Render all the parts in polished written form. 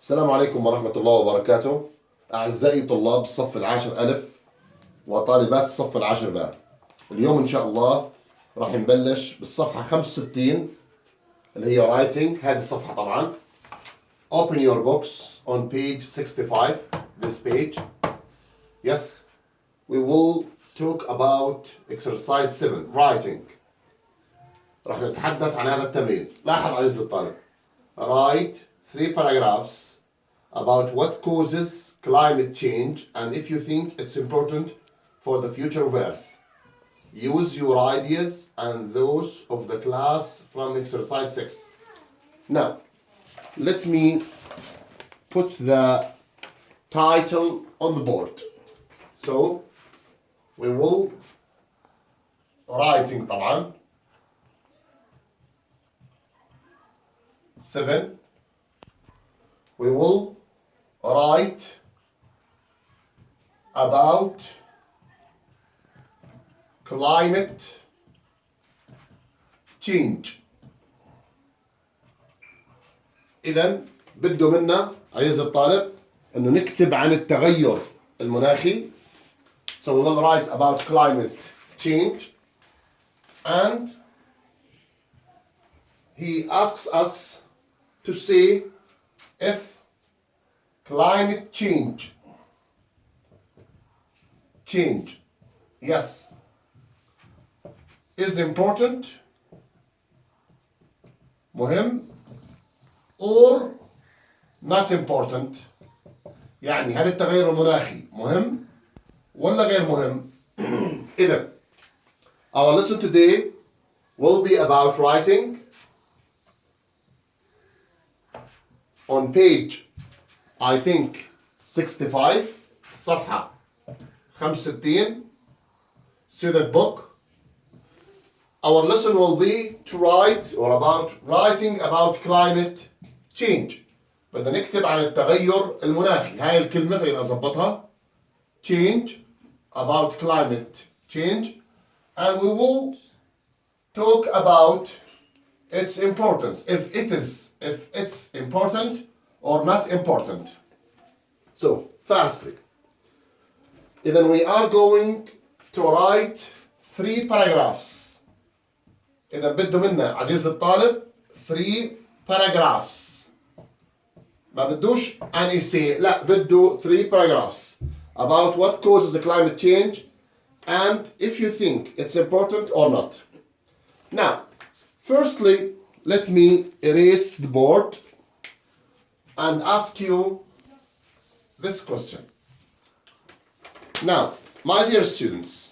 السلام عليكم ورحمة الله وبركاته. أعزائي طلاب الصف العاشر ألف وطالبات الصف العاشر باء. اليوم إن شاء الله راح نبلش بالصفحة 65 اللي هي writing. هذه الصفحة طبعا. Open your books on page 65. This page. Yes, we will talk about exercise 7 writing. راح نتحدث عن هذا التمرين. لاحظ عزيزي الطالب. Write 3 paragraphs about what causes climate change and if you think it's important for the future of Earth. Use your ideas and those of the class from exercise 6. Now, let me put the title on the board. So, we will writing طبعا 7. We will write about climate change. إذن بده منا عزيزي الطالب إنه نكتب عن التغير المناخي. So we will write about climate change, and he asks us to say if climate change, yes, is important, مهم, or not important. يعني هل التغير المناخي مهم ولا غير مهم؟ إذن our lesson today will be about writing on page, I think, 65, صفحة 65, student book. Our lesson will be to write or about writing about climate change. بدنا نكتب عن التغير المناخي. هاي الكلمة خلينا نظبطها. Change, about climate change, and we will talk about its importance, if it's important or not important. So, firstly, then we are going to write 3 paragraphs. إذا بده منا عزيزي الطالب 3 paragraphs. ما بدوش an essay، لا بده 3 paragraphs about what causes the climate change and if you think it's important or not. Now, firstly, let me erase the board and ask you this question. Now, my dear students,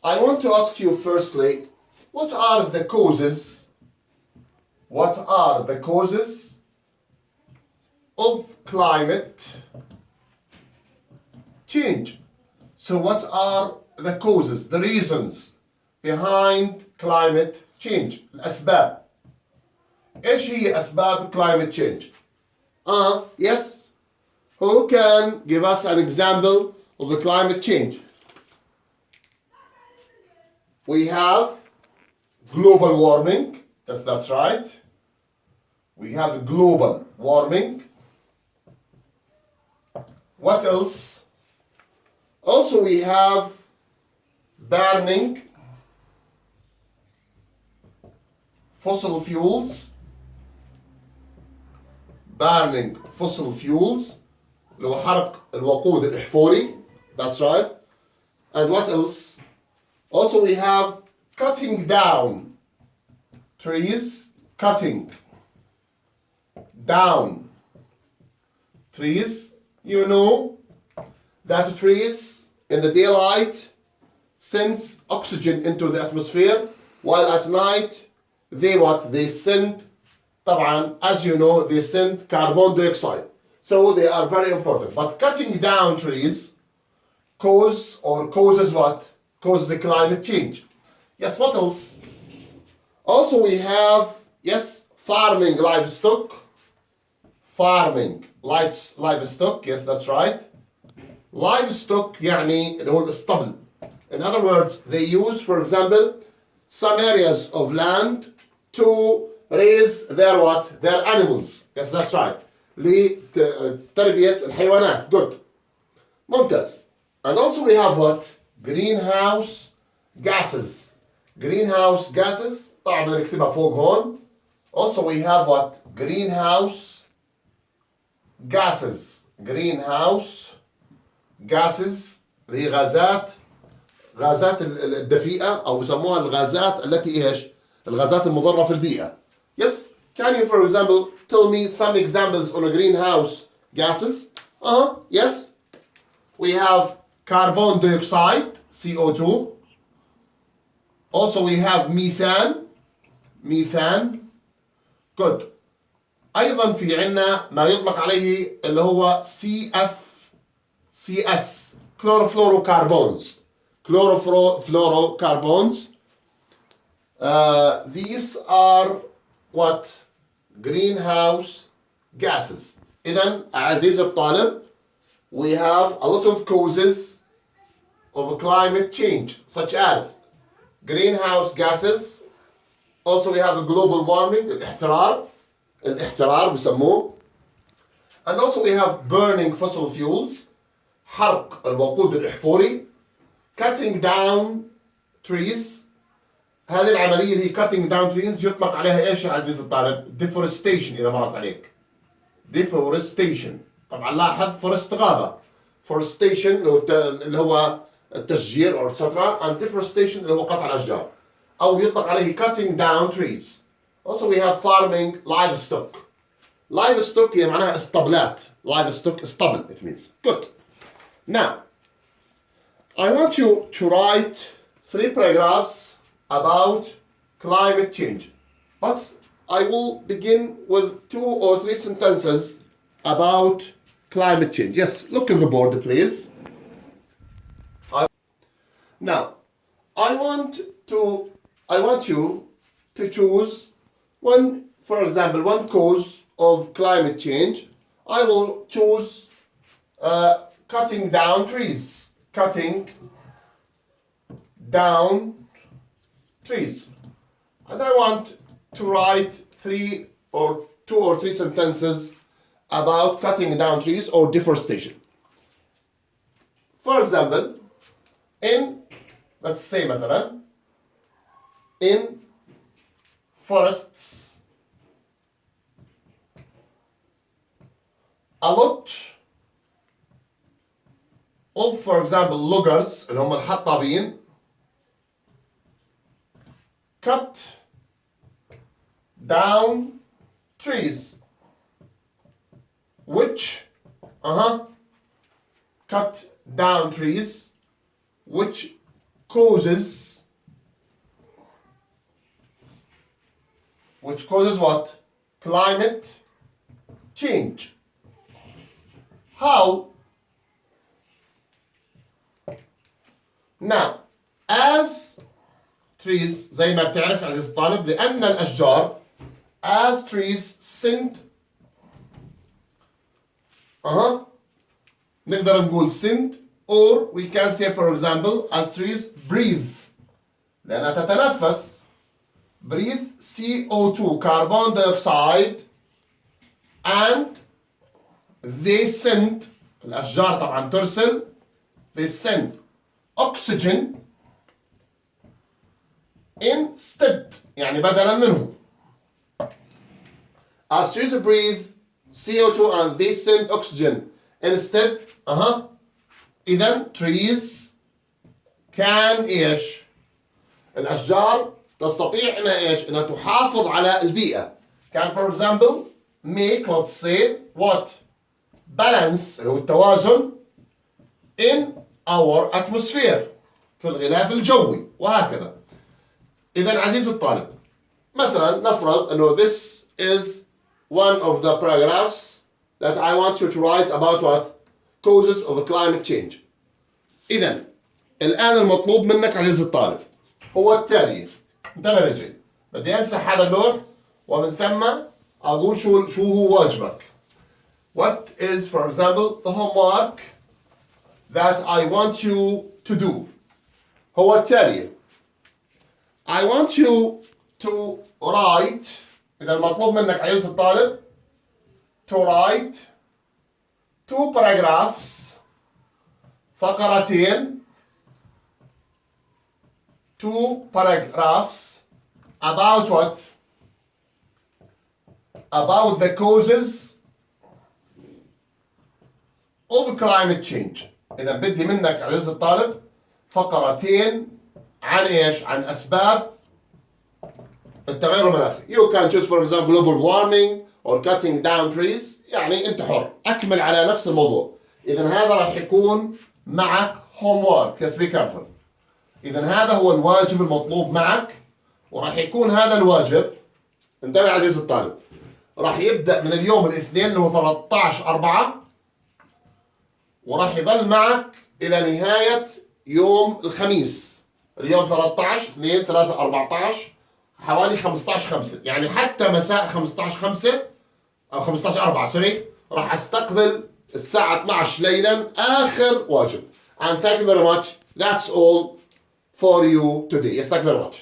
I want to ask you firstly, what are the causes of climate change? So what are the causes, the reasons behind climate change? الأسباب. إيش هي أسباب climate change? Yes. Who can give us an example of the climate change? We have global warming. Yes, that's right. We have global warming. What else? Also, we have burning fossil fuels. Burning fossil fuels. اللي هو حرق الوقود الأحفوري. That's right. And what else? Also, we have cutting down trees. Cutting down trees. You know that trees in the daylight send oxygen into the atmosphere, while at night they send, طبعا, as you know, they send carbon dioxide. So they are very important. But cutting down trees causes what? Causes the climate change. Yes, what else? Also we have, yes, farming livestock. Farming livestock, yes, that's right. Livestock يعني اللي هو الاسطبل. In other words, they use, for example, some areas of land to raise their what? Their animals. Yes, that's right. لتربية الحيوانات. Good. ممتاز. And also we have what? Greenhouse gases. Greenhouse gases. طبعا بدنا نكتبها فوق هون. Also we have what? Greenhouse gases. Greenhouse gases اللي هي غازات الدفيئة أو بسموها الغازات التي إيش؟ الغازات المضرة في البيئة. Yes. Can you, for example, tell me some examples on a greenhouse gases? Yes. We have carbon dioxide, CO2. Also we have methane. Good. أيضا في عنا ما يطلق عليه اللي هو CS, chlorofluorocarbons. These are what? Greenhouse gases. إذن عزيزي الطالب, we have a lot of causes of climate change, such as greenhouse gases. Also we have global warming, الاحترار بسموه. And also we have burning fossil fuels, حرق الوقود الأحفوري. Cutting down trees. هذه العملية اللي هي cutting down trees يطلق عليها ايش يا عزيزي الطالب؟ deforestation إذا مرت عليك. deforestation. طبعا لاحظ forest غابة. forestation اللي هو التشجير or etc. and deforestation اللي هو قطع الأشجار. أو يطلق عليه cutting down trees. Also we have farming livestock. Livestock هي معناها اسطبلات. Livestock اسطبل it means. Good. Now, I want you to write 3 paragraphs about climate change. But I will begin with 2 or 3 sentences about climate change. Yes, look at the board, please. Now, I want you to choose for example, one cause of climate change. I will choose cutting down trees. Cutting down trees. And I want to write 2 or 3 sentences about cutting down trees or deforestation. For example, let's say مثلا, in forests, a lot of, for example, loggers اللي هم الحطابين cut down trees which causes what? Climate change. How? Now, as trees زي ما بتعرف عزيز الطالب, لأن الأشجار as trees send نقدر نقول send, or we can say for example as trees breathe لأنها تتنفس, breathe CO2 carbon dioxide, and they send, الأشجار طبعا ترسل, they send oxygen instead, يعني بدلا منه. As trees breathe CO2 and they send oxygen instead, إذن trees can إيش؟ الأشجار تستطيع إنها إيش؟ إنها تحافظ على البيئة. Can for example make, let's say, what? Balance اللي هو التوازن in our atmosphere في الغلاف الجوي وهكذا. إذن عزيزي الطالب, مثلا نفرض أنه this is one of the paragraphs that I want you to write about what? Causes of climate change. إذن الآن المطلوب منك عزيزي الطالب هو التالي. انتبه لجي, بدي أمسح هذا اللوح ومن ثم أقول شو هو واجبك. What is, for example, the homework that I want you to do? هو التالي. I want you to write, إذا المطلوب منك عزيزي الطالب to write 2 paragraphs فقرتين 2 paragraphs about what? About the causes of climate change. إذا بدي منك عزيزي الطالب فقرتين عن إيش؟ عن أسباب التغير المناخي. You can choose for example global warming or cutting down trees. يعني أنت حر. أكمل على نفس الموضوع. إذا هذا راح يكون معك homework. Yes, be careful. إذا هذا هو الواجب المطلوب معك وراح يكون هذا الواجب انتبه عزيزي الطالب راح يبدأ من اليوم الاثنين اللي هو 13/4 وراح يظل معك إلى نهاية يوم الخميس. اليوم 13 2 3 14 حوالي 15/5 يعني حتى مساء 15/5 أو 15/4 سوري راح أستقبل الساعة 12 ليلا آخر واجب. And thank you very much. That's all for you today. Yes, thank you very much.